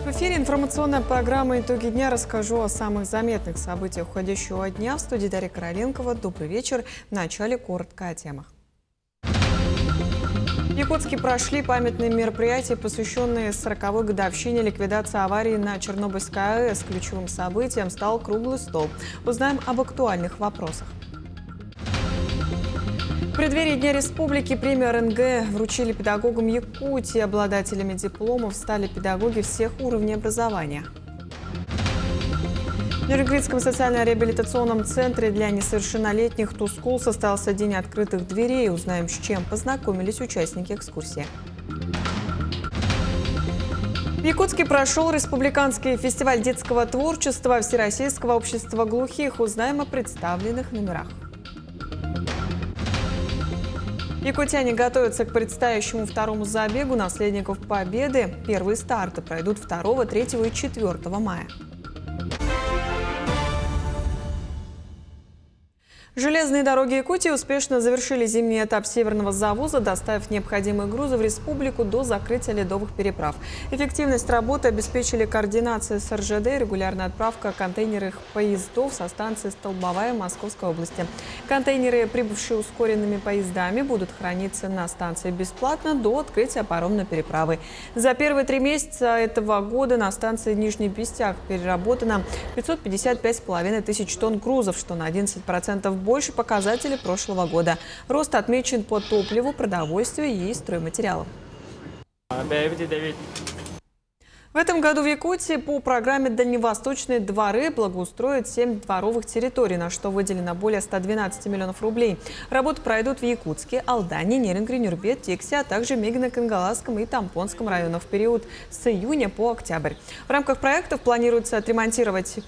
В эфире информационная программа «Итоги дня». Расскажу о самых заметных событиях уходящего дня. В студии Дарья Короленкова. Добрый вечер. В начале коротко о темах. В Якутске прошли памятные мероприятия, посвященные 40-й годовщине ликвидации аварии на Чернобыльской АЭС. Ключевым событием стал круглый стол. Узнаем об актуальных вопросах. В преддверии Дня Республики премию РНГ вручили педагогам Якутии. Обладателями дипломов стали педагоги всех уровней образования. В Нюрнбергском социально-реабилитационном центре для несовершеннолетних «Тускул» состоялся день открытых дверей. Узнаем, с чем познакомились участники экскурсии. В Якутске прошел республиканский фестиваль детского творчества Всероссийского общества глухих. Узнаем о представленных номерах. Якутяне готовятся к предстоящему второму забегу наследников Победы. Первые старты пройдут 2, 3 и 4 мая. Железные дороги Якутии успешно завершили зимний этап северного завоза, доставив необходимые грузы в республику до закрытия ледовых переправ. Эффективность работы обеспечили координация с РЖД и регулярная отправка контейнерных поездов со станции Столбовая Московской области. Контейнеры, прибывшие ускоренными поездами, будут храниться на станции бесплатно до открытия паромной переправы. За первые 3 месяца этого года на станции Нижний Пестях переработано 555,5 тысяч тонн грузов, что на 11% больше показателей прошлого года. Рост отмечен по топливу, продовольствию и стройматериалам. В этом году в Якутии по программе «Дальневосточные дворы» благоустроят 7 дворовых территорий, на что выделено более 112 миллионов рублей. Работы пройдут в Якутске, Алдане, Нерюнгри, Нюрбе, Тексе, а также Мегино-Кангаласском и Тампонском районах в период с июня по октябрь. В рамках проектов планируется отремонтировать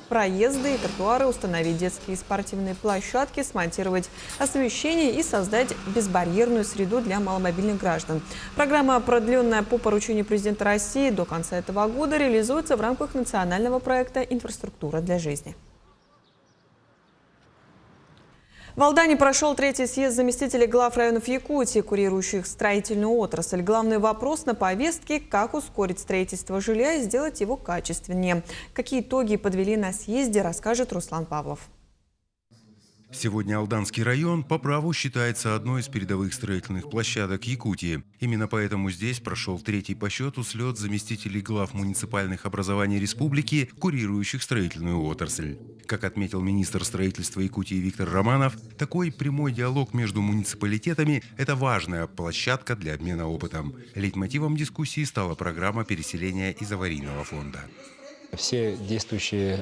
проезды и тротуары, установить детские и спортивные площадки, смонтировать освещение и создать безбарьерную среду для маломобильных граждан. Программа, продленная по поручению президента России до конца этого года, реализуется в рамках национального проекта «Инфраструктура для жизни». В Алдане прошел 3-й съезд заместителей глав районов Якутии, курирующих строительную отрасль. Главный вопрос на повестке – как ускорить строительство жилья и сделать его качественнее. Какие итоги подвели на съезде, расскажет Руслан Павлов. Сегодня Алданский район по праву считается одной из передовых строительных площадок Якутии. Именно поэтому здесь прошел 3-й по счету слет заместителей глав муниципальных образований республики, курирующих строительную отрасль. Как отметил министр строительства Якутии Виктор Романов, такой прямой диалог между муниципалитетами – это важная площадка для обмена опытом. Лейтмотивом дискуссии стала программа переселения из аварийного фонда. Все действующие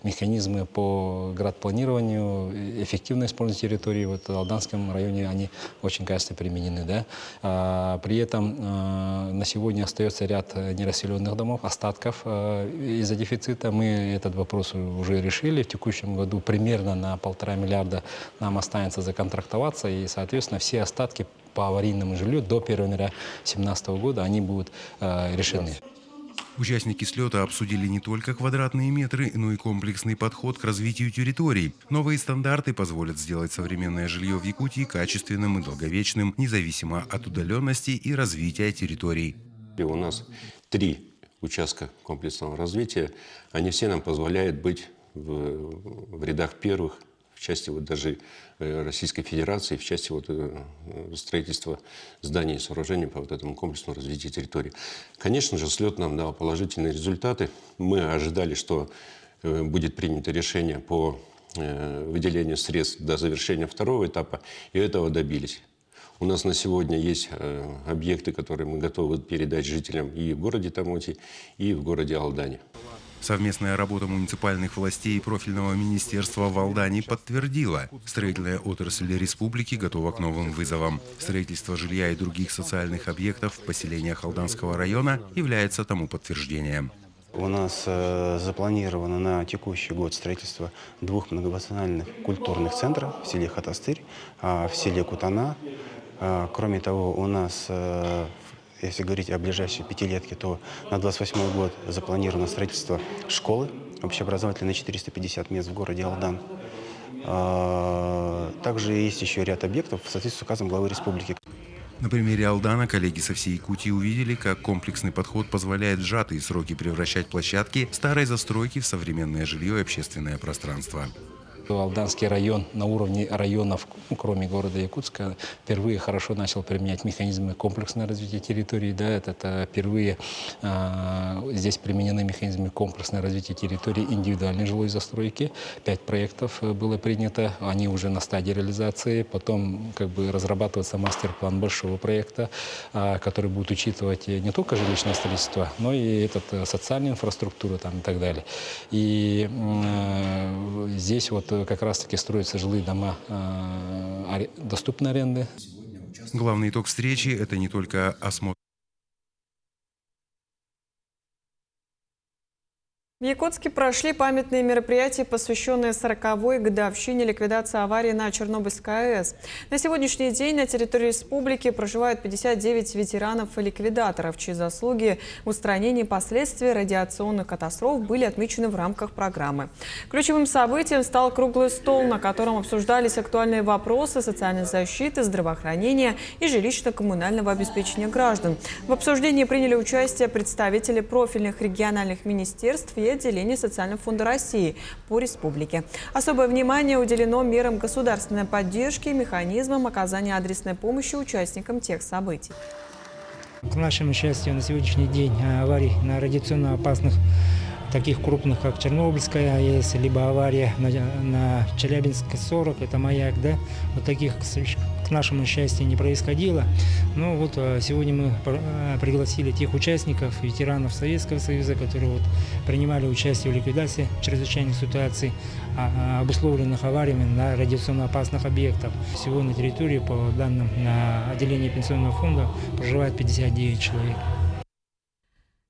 механизмы по градпланированию, эффективно использовать территории в Алданском районе, они очень качественно применены. Да? При этом на сегодня остается ряд нерасселенных домов, остатков из-за дефицита. Мы этот вопрос уже решили. В текущем году примерно на 1,5 миллиарда нам останется законтрактоваться, и, соответственно, все остатки по аварийному жилью до 1 января 2017 года они будут решены. Участники слета обсудили не только квадратные метры, но и комплексный подход к развитию территорий. Новые стандарты позволят сделать современное жилье в Якутии качественным и долговечным, независимо от удаленности и развития территорий. У нас 3 участка комплексного развития. Они все нам позволяют быть в рядах первых в части даже Российской Федерации, в части строительства зданий и сооружений по этому комплексному развитию территории. Конечно же, слет нам дал положительные результаты. Мы ожидали, что будет принято решение по выделению средств до завершения 2-го этапа, и этого добились. У нас на сегодня есть объекты, которые мы готовы передать жителям и в городе Тамоти, и в городе Алдане. Совместная работа муниципальных властей и профильного министерства в Алдане подтвердила, строительная отрасль республики готова к новым вызовам. Строительство жилья и других социальных объектов в поселениях Алданского района является тому подтверждением. У нас запланировано на текущий год строительство 2 многофункциональных культурных центров в селе Хатастырь, в селе Кутана. Кроме того, у нас если говорить о ближайшей 5-летке, то на 28 год запланировано строительство школы общеобразовательной на 450 мест в городе Алдан. Также есть еще ряд объектов в соответствии с указом главы республики. На примере Алдана коллеги со всей Якутии увидели, как комплексный подход позволяет в сжатые сроки превращать площадки старой застройки в современное жилье и общественное пространство. Алданский район на уровне районов, кроме города Якутска, впервые хорошо начал применять механизмы комплексного развития территории. Да, это впервые здесь применены механизмы комплексного развития территории индивидуальной жилой застройки. 5 проектов было принято, они уже на стадии реализации. Потом разрабатывается мастер-план большого проекта, который будет учитывать не только жилищное строительство, но и социальную инфраструктуру и так далее. И здесь как раз-таки строятся жилые дома доступной аренды. Главный итог встречи – это не только осмотр. В Якутске прошли памятные мероприятия, посвященные 40-й годовщине ликвидации аварии на Чернобыльской АЭС. На сегодняшний день на территории республики проживают 59 ветеранов и ликвидаторов, чьи заслуги в устранении последствий радиационных катастроф были отмечены в рамках программы. Ключевым событием стал круглый стол, на котором обсуждались актуальные вопросы социальной защиты, здравоохранения и жилищно-коммунального обеспечения граждан. В обсуждении приняли участие представители профильных региональных министерств и отделений Социального фонда России по республике. Особое внимание уделено мерам государственной поддержки и механизмам оказания адресной помощи участникам тех событий. К нашему счастью, на сегодняшний день аварий на радиационно опасных, таких крупных, как Чернобыльская АЭС, либо авария на Челябинске 40, это маяк, да, вот таких, к нашему счастью, не происходило. Но сегодня мы пригласили тех участников, ветеранов Советского Союза, которые принимали участие в ликвидации чрезвычайных ситуаций, обусловленных авариями на радиационно опасных объектах. Всего на территории, по данным на отделении Пенсионного фонда, проживает 59 человек.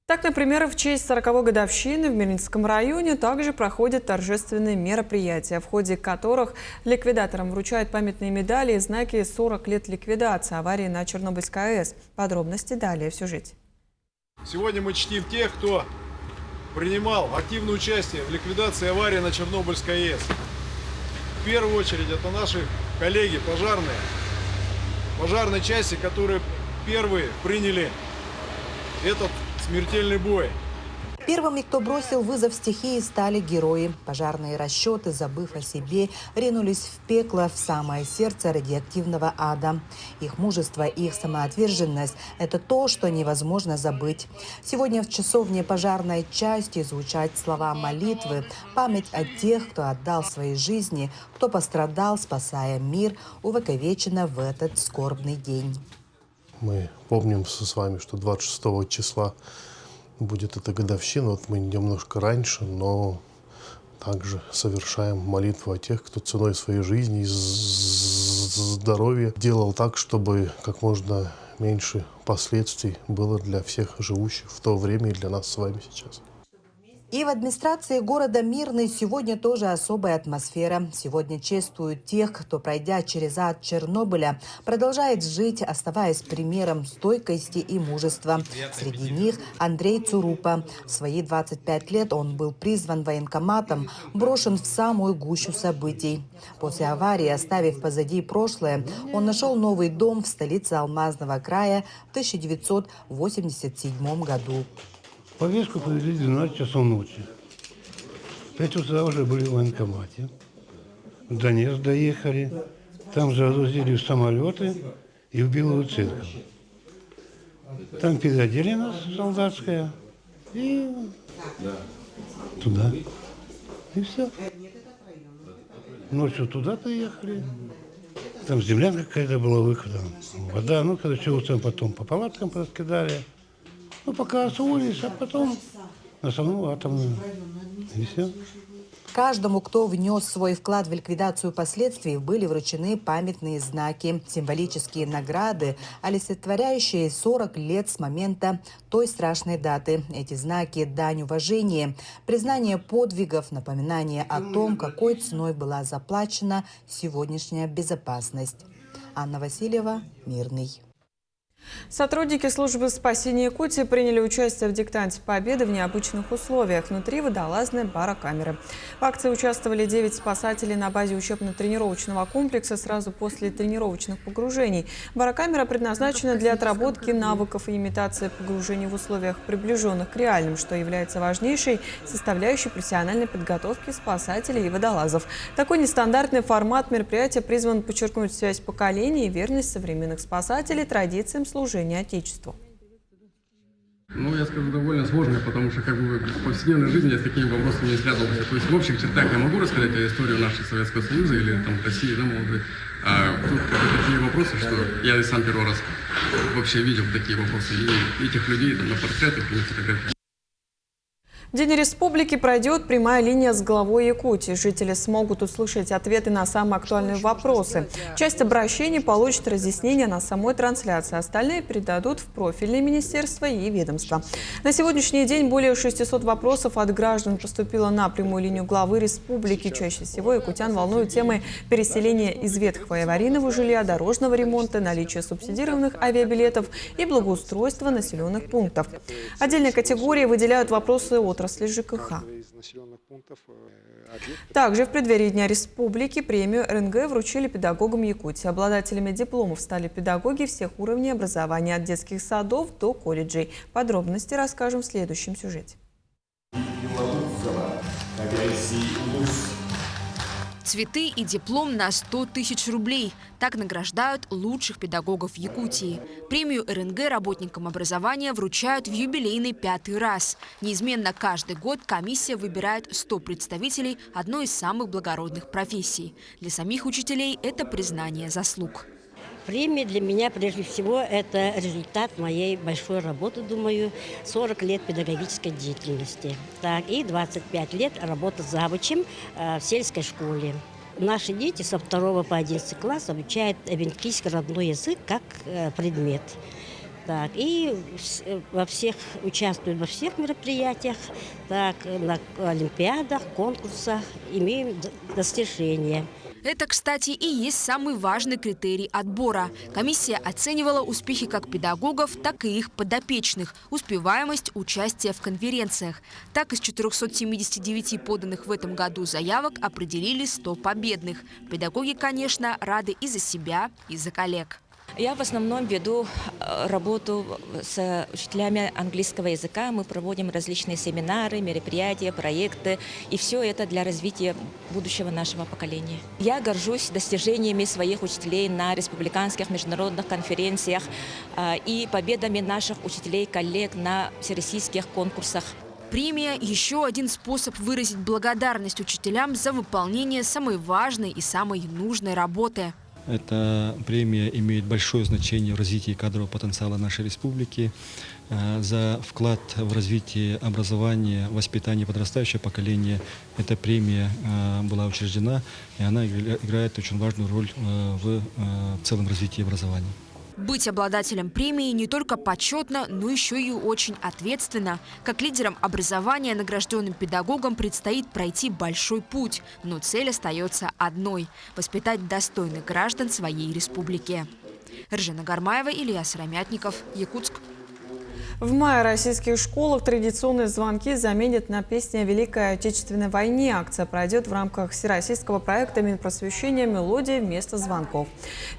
Так, например, в честь 40-й годовщины в Мирнинском районе также проходят торжественные мероприятия, в ходе которых ликвидаторам вручают памятные медали и знаки 40 лет ликвидации аварии на Чернобыльской АЭС. Подробности далее в сюжете. Сегодня мы чтим тех, кто принимал активное участие в ликвидации аварии на Чернобыльской АЭС. В первую очередь это наши коллеги пожарной части, которые первые приняли этот смертельный бой. Первыми, кто бросил вызов стихии, стали герои. Пожарные расчеты, забыв о себе, ринулись в пекло, в самое сердце радиоактивного ада. Их мужество и их самоотверженность – это то, что невозможно забыть. Сегодня в часовне пожарной части звучат слова молитвы, память о тех, кто отдал свои жизни, кто пострадал, спасая мир, увековечена в этот скорбный день. Мы помним с вами, что 26 числа будет эта годовщина. Мы немножко раньше, но также совершаем молитву о тех, кто ценой своей жизни и здоровья делал так, чтобы как можно меньше последствий было для всех живущих в то время и для нас с вами сейчас. И в администрации города Мирный сегодня тоже особая атмосфера. Сегодня чествуют тех, кто, пройдя через ад Чернобыля, продолжает жить, оставаясь примером стойкости и мужества. Среди них Андрей Цурупа. В свои 25 лет он был призван военкоматом, брошен в самую гущу событий. После аварии, оставив позади прошлое, он нашел новый дом в столице Алмазного края в 1987 году. Повестку повезли в 12 часов ночи. В 5 утра уже были в военкомате. В Донецк доехали. Там же загрузили в самолеты и в Белую Церковь. Там переодели нас в солдатское и туда. И все. Ночью туда приехали. Там землянка какая-то была, выходом. Вода, короче, утром потом по палаткам раскидали. Пока освоились, а потом на саму атомную. И все. Каждому, кто внес свой вклад в ликвидацию последствий, были вручены памятные знаки, символические награды, олицетворяющие 40 лет с момента той страшной даты. Эти знаки – дань уважения, признание подвигов, напоминание о том, какой ценой была заплачена сегодняшняя безопасность. Анна Васильева, Мирный. Сотрудники службы спасения Якутии приняли участие в диктанте Победы в необычных условиях внутри водолазной барокамеры. В акции участвовали 9 спасателей на базе учебно-тренировочного комплекса сразу после тренировочных погружений. Барокамера предназначена для отработки навыков и имитации погружений в условиях, приближенных к реальным, что является важнейшей составляющей профессиональной подготовки спасателей и водолазов. Такой нестандартный формат мероприятия призван подчеркнуть связь поколений и верность современных спасателей традициям служения Отечеству. Ну, я скажу, довольно сложно, потому что в повседневной жизни я с такими вопросами не связывался. То есть в общих чертах я могу рассказать о истории нашего Советского Союза или России, да, может быть. А тут такие вопросы, что я и сам первый раз вообще видел такие вопросы. И этих людей на портретах и на фотографиях. В День Республики пройдет прямая линия с главой Якутии. Жители смогут услышать ответы на самые актуальные вопросы. Часть обращений получит разъяснения на самой трансляции. Остальные передадут в профильные министерства и ведомства. На сегодняшний день более 600 вопросов от граждан поступило на прямую линию главы республики. Чаще всего якутян волнуют темы переселения из ветхого и аварийного жилья, дорожного ремонта, наличия субсидированных авиабилетов и благоустройства населенных пунктов. Отдельной категории выделяют вопросы отрасли ЖКХ. Также в преддверии Дня Республики премию РНГ вручили педагогам Якутии. Обладателями дипломов стали педагоги всех уровней образования, от детских садов до колледжей. Подробности расскажем в следующем сюжете. Цветы и диплом на 100 тысяч рублей. Так награждают лучших педагогов Якутии. Премию РНГ работникам образования вручают в юбилейный 5-й раз. Неизменно каждый год комиссия выбирает 100 представителей одной из самых благородных профессий. Для самих учителей это признание заслуг. Премия для меня, прежде всего, это результат моей большой работы, думаю, 40 лет педагогической деятельности. Так, и 25 лет работы завучем в сельской школе. Наши дети со 2 по 11 класс обучают адвентистский родной язык как предмет. Так, и участвуют во всех мероприятиях, так, на олимпиадах, конкурсах, имеем достижения. Это, кстати, и есть самый важный критерий отбора. Комиссия оценивала успехи как педагогов, так и их подопечных, успеваемость участия в конференциях. Так, из 479 поданных в этом году заявок определили 100 победных. Педагоги, конечно, рады и за себя, и за коллег. Я в основном веду работу с учителями английского языка. Мы проводим различные семинары, мероприятия, проекты. И все это для развития будущего нашего поколения. Я горжусь достижениями своих учителей на республиканских международных конференциях и победами наших учителей-коллег на всероссийских конкурсах. Премия – еще один способ выразить благодарность учителям за выполнение самой важной и самой нужной работы. Эта премия имеет большое значение в развитии кадрового потенциала нашей республики, за вклад в развитие образования, воспитания подрастающего поколения. Эта премия была учреждена, и она играет очень важную роль в целом развитии образования. Быть обладателем премии не только почетно, но еще и очень ответственно. Как лидерам образования награжденным педагогам предстоит пройти большой путь, но цель остается одной – воспитать достойных граждан своей республики. Ржена Гармаева, Илья Сыромятников, Якутск. В мае в российских школах традиционные звонки заменят на песни о Великой Отечественной войне. Акция пройдет в рамках всероссийского проекта Минпросвещения «Мелодии вместо звонков».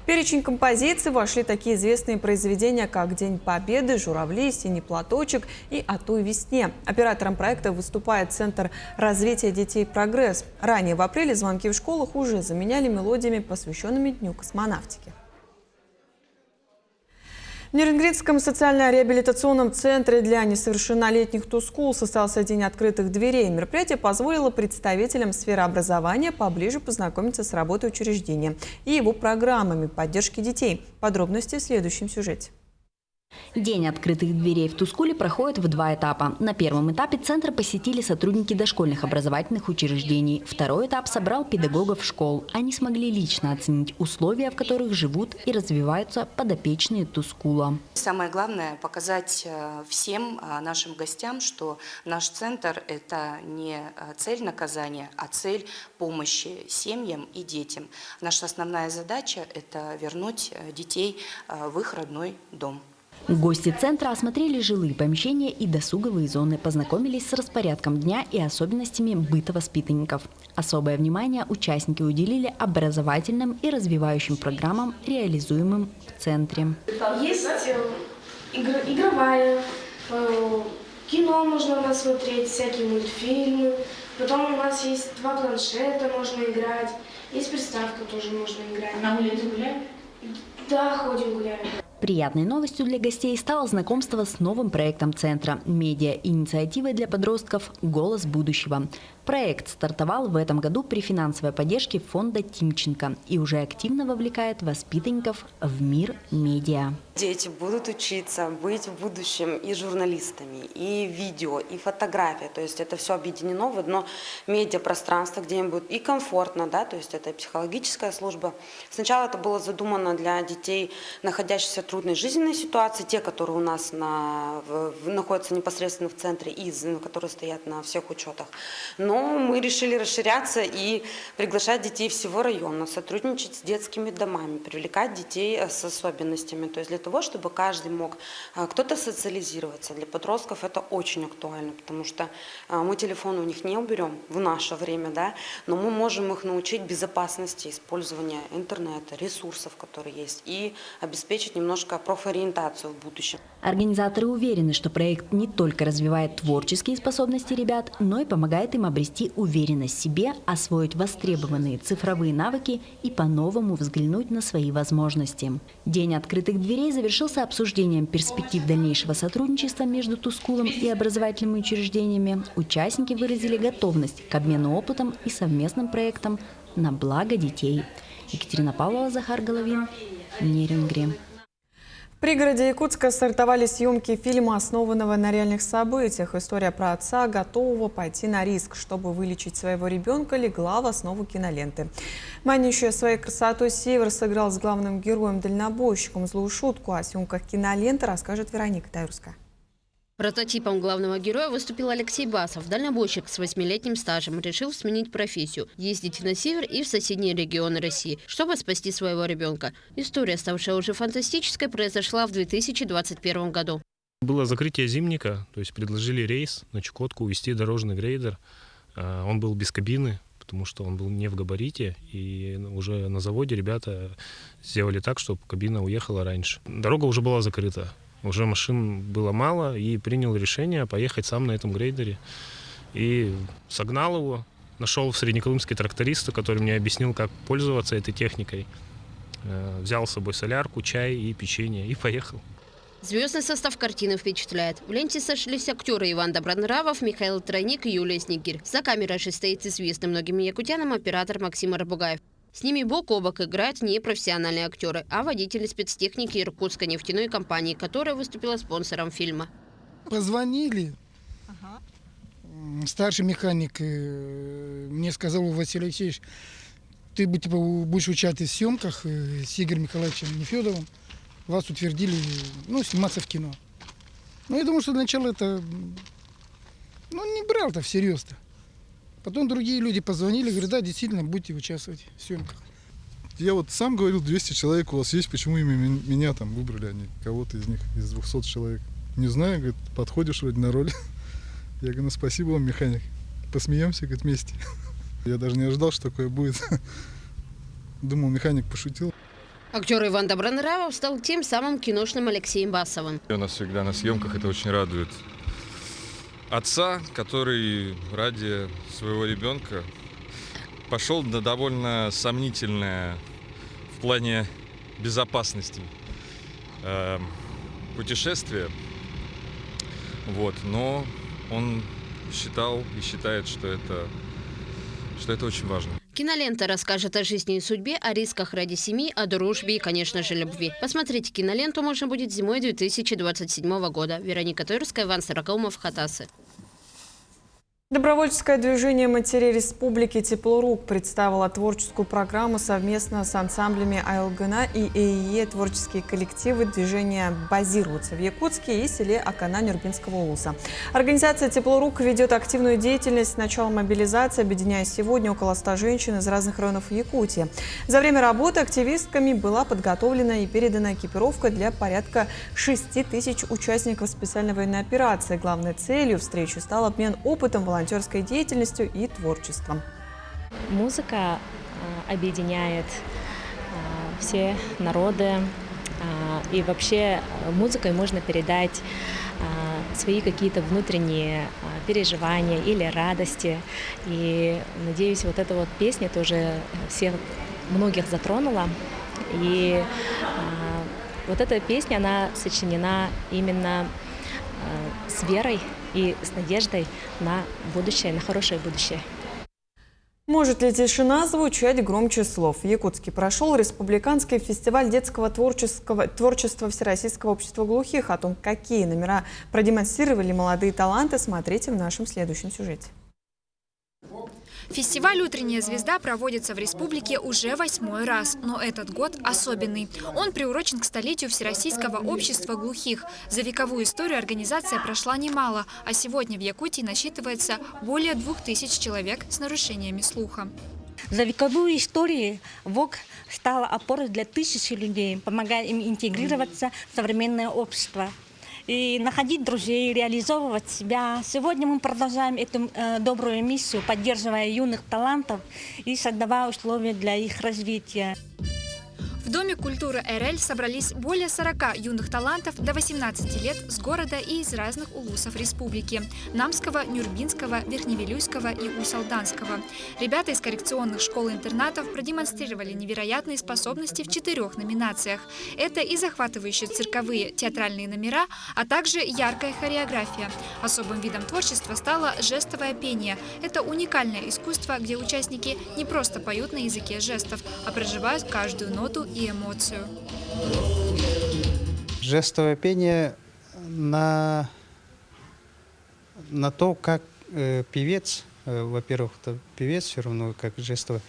В перечень композиций вошли такие известные произведения, как «День Победы», «Журавли», «Синий платочек» и «О той весне». Оператором проекта выступает Центр развития детей «Прогресс». Ранее в апреле звонки в школах уже заменяли мелодиями, посвященными Дню космонавтики. В Нерюнгринском социально-реабилитационном центре для несовершеннолетних «Тускул» состоялся День открытых дверей. Мероприятие позволило представителям сферы образования поближе познакомиться с работой учреждения и его программами поддержки детей. Подробности в следующем сюжете. День открытых дверей в Тускуле проходит в 2 этапа. На первом этапе центр посетили сотрудники дошкольных образовательных учреждений. Второй этап собрал педагогов школ. Они смогли лично оценить условия, в которых живут и развиваются подопечные Тускула. Самое главное – показать всем нашим гостям, что наш центр – это не цель наказания, а цель помощи семьям и детям. Наша основная задача – это вернуть детей в их родной дом. Гости центра осмотрели жилые помещения и досуговые зоны, познакомились с распорядком дня и особенностями быта воспитанников. Особое внимание участники уделили образовательным и развивающим программам, реализуемым в центре. Есть игровая, кино можно посмотреть, всякие мультфильмы. Потом у нас есть 2 планшета, можно играть. Есть приставка, тоже можно играть. На улице гуляем? Да, ходим гуляем. Приятной новостью для гостей стало знакомство с новым проектом центра – медиа-инициативой для подростков «Голос будущего». Проект стартовал в этом году при финансовой поддержке фонда Тимченко и уже активно вовлекает воспитанников в мир медиа. Дети будут учиться быть в будущем и журналистами, и видео, и фотография. То есть это все объединено в одно медиапространство, где им будет и комфортно, да, то есть это и психологическая служба. Сначала это было задумано для детей, находящихся в трудной жизненной ситуации, те, которые у нас находятся непосредственно в центре и которые стоят на всех учетах. Но мы решили расширяться и приглашать детей всего района, сотрудничать с детскими домами, привлекать детей с особенностями. То есть для того, чтобы каждый мог кто-то социализироваться. Для подростков это очень актуально, потому что мы телефон у них не уберем в наше время, да, но мы можем их научить безопасности использования интернета, ресурсов, которые есть, и обеспечить немножко профориентацию в будущем. Организаторы уверены, что проект не только развивает творческие способности ребят, но и помогает им обрести уверенность в себе, освоить востребованные цифровые навыки и по-новому взглянуть на свои возможности. День открытых дверей завершился обсуждением перспектив дальнейшего сотрудничества между Тускулом и образовательными учреждениями. Участники выразили готовность к обмену опытом и совместным проектам на благо детей. Екатерина Павлова, Захар Головин, Нерюнгри. В пригороде Якутска стартовали съемки фильма, основанного на реальных событиях. История про отца, готового пойти на риск, чтобы вылечить своего ребенка, легла в основу киноленты. Манящая своей красотой Север сыграл с главным героем-дальнобойщиком злую шутку. О съемках киноленты расскажет Вероника Таюрская. Прототипом главного героя выступил Алексей Басов. Дальнобойщик с 8-летним стажем решил сменить профессию, ездить на север и в соседние регионы России, чтобы спасти своего ребенка. История, ставшая уже фантастической, произошла в 2021 году. Было закрытие зимника, то есть предложили рейс на Чукотку увезти дорожный грейдер. Он был без кабины, потому что он был не в габарите, и уже на заводе ребята сделали так, чтобы кабина уехала раньше. Дорога уже была закрыта. Уже машин было мало, и принял решение поехать сам на этом грейдере. И согнал его, нашел в Среднеколымске тракториста, который мне объяснил, как пользоваться этой техникой. Взял с собой солярку, чай и печенье и поехал. Звездный состав картины впечатляет. В ленте сошлись актеры Иван Добронравов, Михаил Тройник и Юлия Снегирь. За камерой же стоит известный многим якутянам оператор Максим Арбугаев. С ними бок о бок играют не профессиональные актеры, а водители спецтехники Иркутской нефтяной компании, которая выступила спонсором фильма. Позвонили. Старший механик мне сказал: Василий Алексеевич, ты будешь участвовать в съемках с Игорем Николаевичем Нефедовым. Вас утвердили, сниматься в кино. Я думаю, что сначала это, не брал это всерьез-то. Потом другие люди позвонили, говорят: да, действительно, будете участвовать в съемках. Я сам говорил, 200 человек у вас есть, почему именно меня там выбрали, а не кого-то из них, из 200 человек? Не знаю, говорит, подходишь вроде на роль. Я говорю: спасибо вам, механик. Посмеемся, говорит, вместе. Я даже не ожидал, что такое будет. Думал, механик пошутил. Актер Иван Добронравов стал тем самым киношным Алексеем Басовым. У нас всегда на съемках это очень радует. Отца, который ради своего ребенка пошел на довольно сомнительное в плане безопасности путешествие. Но он считал и считает, что это очень важно. Кинолента расскажет о жизни и судьбе, о рисках ради семьи, о дружбе и, конечно же, любви. Посмотреть киноленту можно будет зимой 2027 года. Вероника Таюрская, Иван Сорокаумов, Хатасы. Добровольческое движение матерей республики «Теплорук» представило творческую программу совместно с ансамблями АЛГНА и ЭИЕ. Творческие коллективы движения базируются в Якутске и селе Акана Нюрбинского улуса. Организация «Теплорук» ведет активную деятельность с начала мобилизации, объединяя сегодня около 100 женщин из разных районов Якутии. За время работы активистками была подготовлена и передана экипировка для порядка 6000 участников специальной военной операции. Главной целью встречи стал обмен опытом, волонтерской деятельностью и творчеством. Музыка объединяет все народы, и вообще музыкой можно передать свои какие-то внутренние переживания или радости. И надеюсь, вот эта вот песня тоже многих затронула. И вот эта песня, она сочинена именно с верой и с надеждой на будущее, на хорошее будущее. Может ли тишина звучать громче слов? В Якутске прошел республиканский фестиваль детского творчества Всероссийского общества глухих. О том, какие номера продемонстрировали молодые таланты, смотрите в нашем следующем сюжете. Фестиваль «Утренняя звезда» проводится в республике уже 8-й раз, но этот год особенный. Он приурочен к столетию Всероссийского общества глухих. За вековую историю организация прошла немало, а сегодня в Якутии насчитывается более 2000 человек с нарушениями слуха. За вековую историю ВОГ стала опорой для тысяч людей, помогая им интегрироваться в современное общество и находить друзей, реализовывать себя. Сегодня мы продолжаем эту добрую миссию, поддерживая юных талантов и создавая условия для их развития. В Доме культуры РЛ собрались более 40 юных талантов до 18 лет с города и из разных улусов республики – Намского, Нюрбинского, Верхневилюйского и Усалданского. Ребята из коррекционных школ-интернатов продемонстрировали невероятные способности в 4 номинациях. Это и захватывающие цирковые театральные номера, а также яркая хореография. Особым видом творчества стало жестовое пение. Это уникальное искусство, где участники не просто поют на языке жестов, а проживают каждую ноту и эмоцию. Жестовое пение на то, как певец, во-первых, это певец все равно, как жестовый,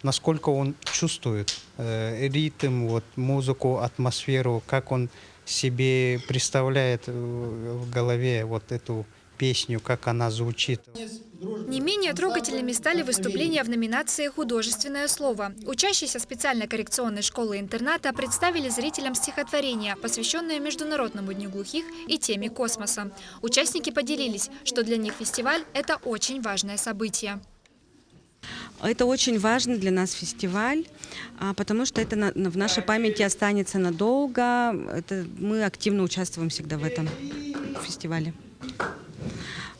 насколько он чувствует ритм, вот, музыку, атмосферу, как он себе представляет в голове вот эту песню, как она звучит. Не менее трогательными стали выступления в номинации «Художественное слово». Учащиеся специальной коррекционной школы-интерната представили зрителям стихотворение, посвященное Международному дню глухих и теме космоса. Участники поделились, что для них фестиваль – это очень важное событие. Это очень важный для нас фестиваль, потому что это в нашей памяти останется надолго. Мы активно участвуем всегда в этом фестивале.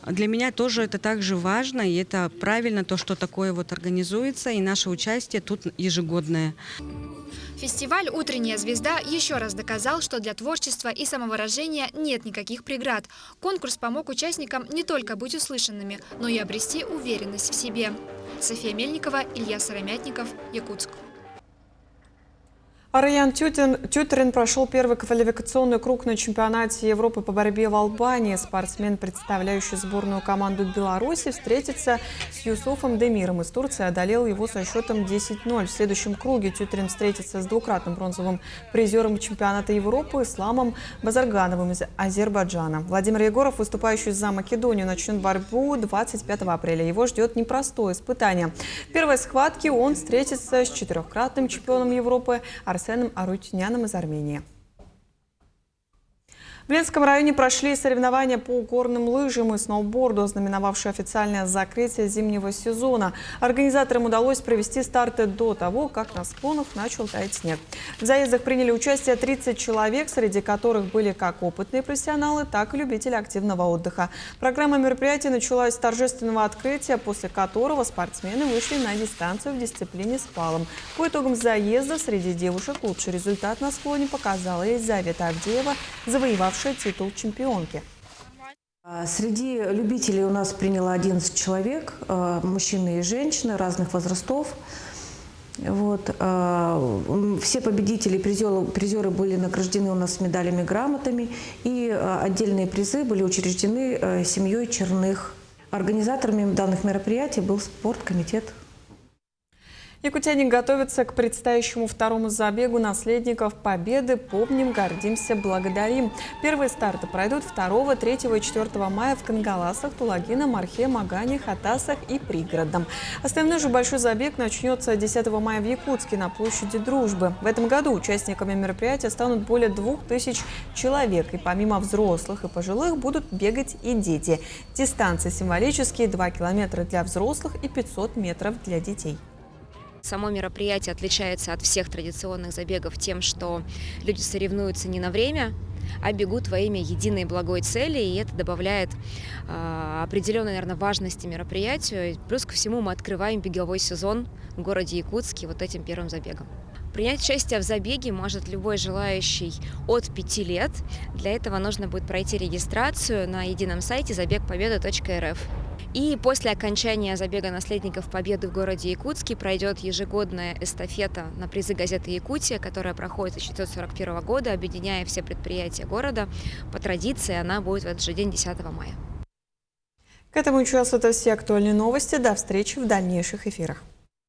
Для меня тоже это также важно, и это правильно, то, что такое вот организуется, и наше участие тут ежегодное. Фестиваль «Утренняя звезда» еще раз доказал, что для творчества и самовыражения нет никаких преград. Конкурс помог участникам не только быть услышанными, но и обрести уверенность в себе. София Мельникова, Илья Сыромятников, Якутск. Араян Тютерин прошел первый квалификационный круг на чемпионате Европы по борьбе в Албании. Спортсмен, представляющий сборную команду Беларуси, встретится с Юсуфом Демиром из Турции, одолел его со счетом 10-0. В следующем круге Тютерин встретится с двукратным бронзовым призером чемпионата Европы Исламом Базаргановым из Азербайджана. Владимир Егоров, выступающий за Македонию, начнет борьбу 25 апреля. Его ждет непростое испытание. В первой схватке он встретится с 4-кратным чемпионом Европы Арсеном Арутюняном из Армении. В Ленском районе прошли соревнования по горным лыжам и сноуборду, ознаменовавшие официальное закрытие зимнего сезона. Организаторам удалось провести старты до того, как на склонах начал таять снег. В заездах приняли участие 30 человек, среди которых были как опытные профессионалы, так и любители активного отдыха. Программа мероприятия началась с торжественного открытия, после которого спортсмены вышли на дистанцию в дисциплине спалом. По итогам заезда среди девушек лучший результат на склоне показала Елизавета Авдеева, завоевавшая титул чемпионки. Среди любителей у нас приняло 11 человек, мужчины и женщины разных возрастов. Вот. Все победители, призеры были награждены у нас медалями, грамотами, и отдельные призы были учреждены семьей Черных. Организаторами данных мероприятий был спорткомитет. Якутяне готовятся к предстоящему второму забегу наследников Победы «Помним, гордимся, благодарим». Первые старты пройдут 2, 3 и 4 мая в Кангаласах, Тулагина, Мархе, Магане, Хатасах и Пригородном. Остальной же большой забег начнется 10 мая в Якутске на площади Дружбы. В этом году участниками мероприятия станут более 2000 человек. И помимо взрослых и пожилых будут бегать и дети. Дистанции символические: 2 километра для взрослых и 500 метров для детей. Само мероприятие отличается от всех традиционных забегов тем, что люди соревнуются не на время, а бегут во имя единой благой цели, и это добавляет определенной, наверное, важности мероприятию. Плюс ко всему мы открываем беговой сезон в городе Якутске вот этим первым забегом. Принять участие в забеге может любой желающий от 5 лет. Для этого нужно будет пройти регистрацию на едином сайте забегпобеда.рф. И после окончания забега наследников Победы в городе Якутске пройдет ежегодная эстафета на призы газеты «Якутия», которая проходит с 1941 года, объединяя все предприятия города. По традиции она будет в этот же день, 10 мая. К этому часу это все актуальные новости. До встречи в дальнейших эфирах.